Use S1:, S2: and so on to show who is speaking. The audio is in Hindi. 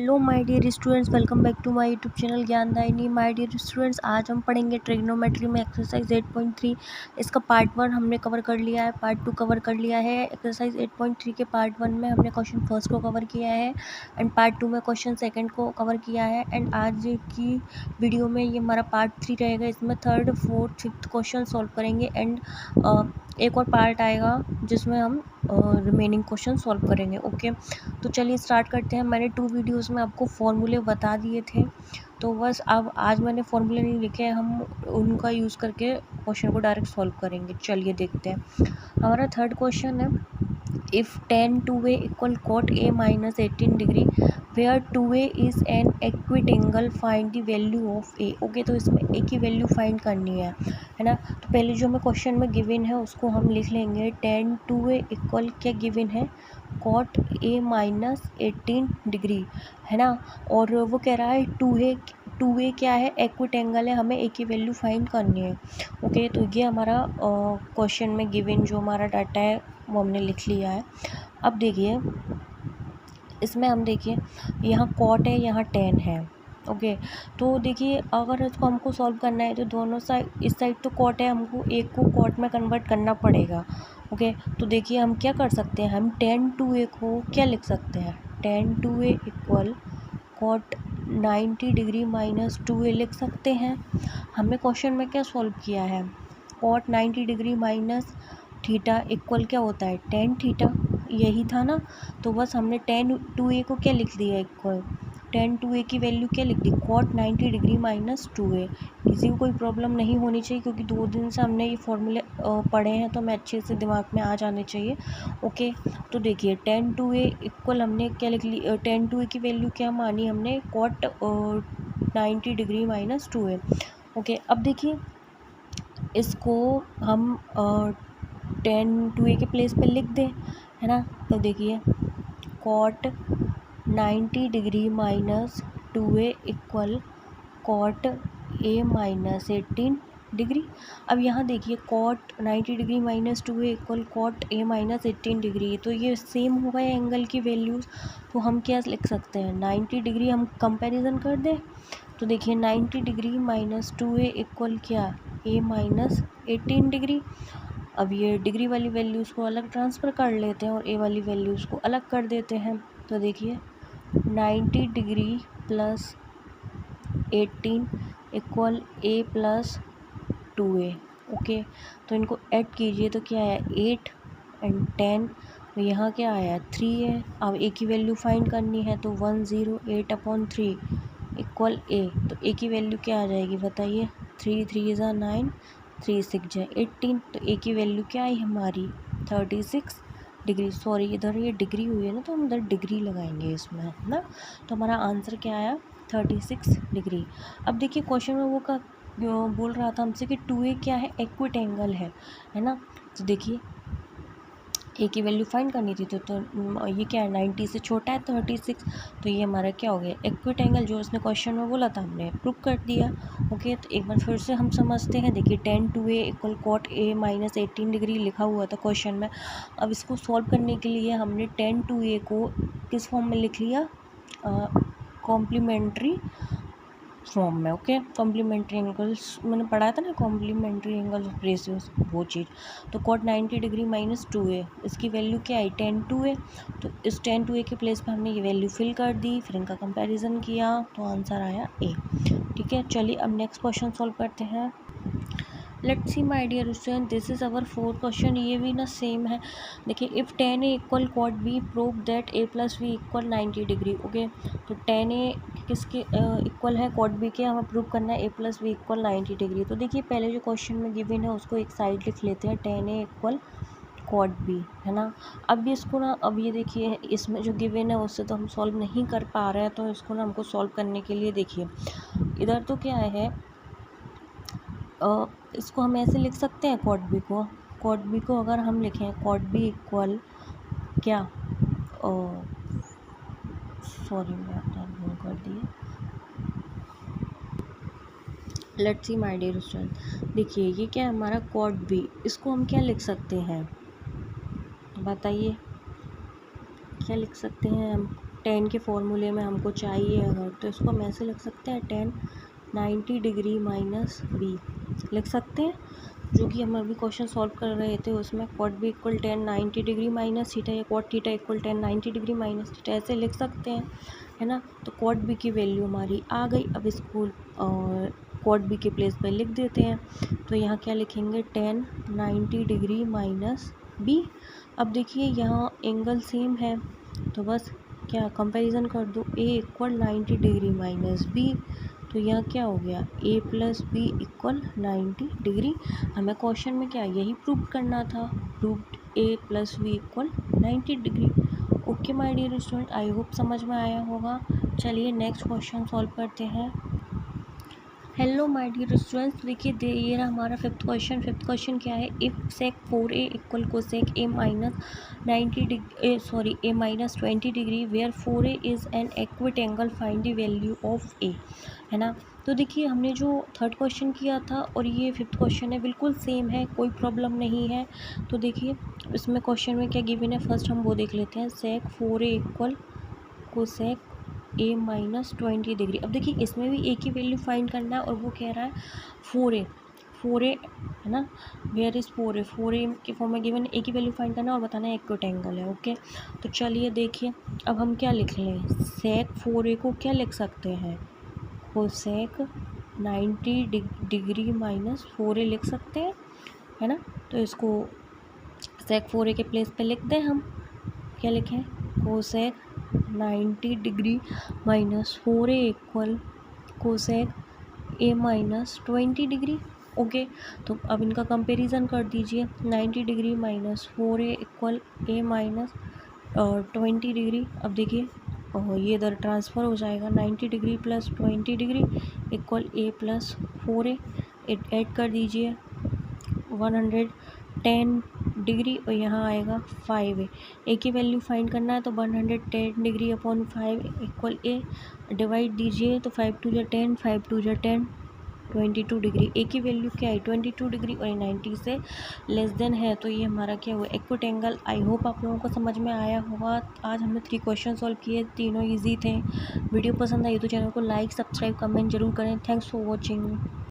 S1: Hello my dear students, welcome back to my YouTube channel Gyandayini. My dear students, आज हम पढ़ेंगे ट्रिग्नोमेट्री में एक्सरसाइज 8.3। इसका पार्ट 1 हमने कवर कर लिया है, पार्ट 2 कवर कर लिया है। एक्सरसाइज 8.3 के पार्ट 1 में हमने क्वेश्चन फर्स्ट को कवर किया है एंड पार्ट 2 में क्वेश्चन सेकंड को कवर किया है। एंड आज की वीडियो में ये हमारा पार्ट 3 रहेगा। इसमें third, fourth, fifth question solve करेंगे एंड एक और पार्ट आएगा जिसमें हम रिमेनिंग क्वेश्चन सॉल्व करेंगे। ओके, तो चलिए स्टार्ट करते हैं। मैंने 2 वीडियोस में आपको फॉर्मूले बता दिए थे, तो बस अब आज मैंने फॉर्मूले नहीं लिखे, हम उनका यूज़ करके क्वेश्चन को डायरेक्ट सॉल्व करेंगे। चलिए देखते हैं। हमारा थर्ड क्वेश्चन है, if tan 2a equal cot a minus 18 degree where 2a is an acute angle, find the value of a। Okay, तो इसमें a की वैल्यू फाइंड करनी है ना। तो पहले जो हमें क्वेश्चन में गिवन है उसको हम लिख लेंगे। tan 2a इक्वल क्या गिवन है, cot a माइनस 18 डिग्री, है ना। और वो कह रहा है 2a क्या है, एक्विट एंगल है, हमें a की वैल्यू फाइंड करनी है। ओके, तो ये हमारा क्वेश्चन में गिवन जो हमारा डाटा है वो हमने लिख लिया है। अब देखिए इसमें हम देखिए यहाँ कॉट है, यहाँ tan है। ओके, तो देखिए अगर इसको हमको सॉल्व करना है तो दोनों साइड, इस साइड तो कॉट है, हमको एक को कॉट में कन्वर्ट करना पड़ेगा। ओके, तो देखिए हम क्या कर सकते हैं, हम tan 2a को क्या लिख सकते हैं, tan 2a equal cot 90 degree minus 2a लिख सकते हैं। हमने क्वेश्चन में क्या सॉल्व किया है, cot 90 degree minus theta equal क्या होता है, tan थीटा, यही था ना। तो बस हमने tan 2a को क्या लिख दिया, इक्वल tan 2a की वैल्यू क्या लिख दी, cot 90 डिग्री माइनस 2a। किसी को कोई प्रॉब्लम नहीं होनी चाहिए क्योंकि 2 दिन से हमने ये फॉर्मूले पढ़े हैं तो हमें अच्छे से दिमाग में आ जाने चाहिए। ओके, तो देखिए tan 2a इक्वल हमने क्या लिख ली, tan 2a की वैल्यू क्या मानी हमने, cot 90 degree minus 2a। Okay, अब देखिए इसको हम tan 2a के प्लेस पे लिख दें, है ना। तो देखिए cot 90 degree minus 2a equal cot a minus 18 degree. अब यहाँ देखिए cot 90 degree minus 2a equal cot a minus 18 degree, तो ये सेम हो गए एंगल की वैल्यूज़। तो हम क्या लिख सकते हैं, 90 डिग्री हम कंपैरिजन कर दें। तो देखिए 90 डिग्री माइनस 2a इक्वल क्या, a माइनस 18 डिग्री। अब ये डिग्री वाली वैल्यूज़ को अलग ट्रांसफ़र कर लेते हैं और a वाली वैल्यूज़ को अलग कर देते हैं। तो देखिए 90 degree plus 18 equal a plus 2a। Okay, तो इनको ऐड कीजिए तो क्या आया, 8 एंड 10, तो यहाँ क्या आया 3 है। अब a की वैल्यू फाइंड करनी है तो 108/3 इक्वल a। तो a की वैल्यू क्या आ जाएगी बताइए, 3 3 ज़ा 9, 3 6 ज़ा 18, तो a की वैल्यू क्या आई हमारी 36 डिग्री। सॉरी, इधर ये डिग्री हुई है ना तो हम इधर डिग्री लगाएंगे इसमें, है ना। तो हमारा आंसर क्या आया, 36 डिग्री। अब देखिए क्वेश्चन में वो का बोल रहा था हमसे कि 2a क्या है, एक्विट एंगल है ना। तो देखिए a की वैल्यू फाइंड करनी थी तो ये क्या है, 90 से छोटा है 36, तो ये हमारा क्या हो गया, एक्विट एंगल, जो उसने क्वेश्चन में बोला था हमने प्रूव कर दिया। ओके, तो एक बार फिर से हम समझते हैं। देखिए tan 2a equal cot a minus 18 degree लिखा हुआ था क्वेश्चन में। अब इसको सॉल्व करने के लिए हमने tan 2a को किस फॉर्म में लिख लिया, कॉम्प्लीमेंट्री फॉर्म में। ओके, कॉम्प्लीमेंट्री एंगल्स मैंने पढ़ा था ना, कॉम्प्लीमेंट्री एंगल रेशियोज, वो चीज़। तो cot 90 डिग्री माइनस 2a, इसकी वैल्यू क्या आई, tan 2a। तो इस tan 2a के प्लेस पे हमने ये वैल्यू फिल कर दी, फिर इनका कंपैरिजन किया तो आंसर आया a। ठीक है, चलिए अब नेक्स्ट क्वेश्चन सॉल्व करते हैं। Let's see my dear student, this is our fourth question. ये भी ना सेम है। देखिए if tan a equal cot b prove that a plus b equal 90 degree. Okay, तो tan a किसके इक्वल है, cot b के, हमें प्रूव करना है a plus b equal 90 degree. तो देखिए पहले जो क्वेश्चन में गिवन है उसको एक साइड लिख लेते हैं, tan a equal cot b, है ना। अब इसको ना, अब ये देखिए इसमें जो गिवन है उससे तो हम सॉल्व नहीं कर पा रहे हैं, तो इसको ना हमको सॉल्व करने के लिए देखिए इधर तो क्या है, इसको हम ऐसे लिख सकते हैं, cot b को अगर हम लिखें cot b इक्वल क्या, सॉरी मैं अपना भूल कर दिए। Let's see my dear student, देखिए ये क्या है हमारा cot b, इसको हम क्या लिख सकते हैं बताइए, क्या लिख सकते हैं हम, टेन के फॉर्मूले में हमको चाहिए अगर, तो इसको हम ऐसे लिख सकते हैं, टेन 90 डिग्री माइनस बी लिख सकते हैं, जो कि हम अभी क्वेश्चन सॉल्व कर रहे थे उसमें cot B equal tan 90 degree minus theta या cot theta equal tan 90 degree minus theta, ऐसे लिख सकते हैं, है ना। तो कॉट बी की वैल्यू हमारी आ गई। अब इसको कॉट बी के प्लेस पे लिख देते हैं। तो यहाँ क्या लिखेंगे, टेन 90 डिग्री माइनस बी। अब देखिए यहाँ एंगल सेम है, तो बस क्या कंपैरिजन कर दो, A equal 90 degree minus B, तो यहाँ क्या हो गया, A plus B equal 90 degree. हमें क्वेश्चन में क्या यही प्रूव करना था, proved A plus B equal 90 degree. Okay my dear student, I hope समझ में आया होगा। चलिए नेक्स्ट क्वेश्चन सॉल्व करते हैं। हेलो माय डियर स्टूडेंट्स, देखिए ये रहा हमारा फिफ्थ क्वेश्चन। फिफ्थ क्वेश्चन क्या है, if sec 4a equal cosec a minus 20 degree where 4a is an acute angle, find the value of a, है ना। तो देखिए हमने जो थर्ड क्वेश्चन किया था और ये फिफ्थ क्वेश्चन है, बिल्कुल सेम है, कोई प्रॉब्लम नहीं है। तो देखिए इसमें क्वेश्चन में क्या गिवन है, फर्स्ट हम वो देख लेते हैं, सेक 4a इक्वल कोसेक ए माइनस 20 डिग्री। अब देखिए इसमें भी ए की वैल्यू फाइंड करना है और वो कह रहा है 4a, है ना, वेयर इज़ 4a के फॉर्म में गिवन ए की वैल्यू फाइंड करना है और बताना है एक्विट एंगल है। ओके, तो चलिए देखिए अब हम क्या लिख लें, सेक 4a को क्या लिख सकते हैं, कोसेक 90 डिग्री माइनस 4a लिख सकते हैं, है ना। तो इसको सेक 4a के प्लेस पे लिख दें हम, क्या लिखें, cosec 90 degree minus 4a equal cosec a minus 20 degree. Okay, तो अब इनका कंपैरिजन कर दीजिए, 90 degree minus 4a equal a minus 20 degree. अब देखिए ये इधर ट्रांसफ़र हो जाएगा, 90 degree plus 20 degree equal a plus 4a, add कर दीजिए 110 डिग्री और यहाँ आएगा 5a। ए की वैल्यू फाइंड करना है तो 110 डिग्री अपॉन 5 इक्वल ए, डिवाइड दीजिए तो 5 टू जा 10, 5 टू जा 10, 22 डिग्री। ए की वैल्यू क्या है 22 डिग्री और 90 से लेस देन है, तो ये हमारा क्या हुआ, एक्विट एंगल। आई होप आप लोगों को समझ में आया होगा। आज हमने 3 क्वेश्चन सॉल्व किए, तीनों ईजी थे। वीडियो पसंद आई तो चैनल को लाइक, सब्सक्राइब, कमेंट जरूर करें। Thanks for watching.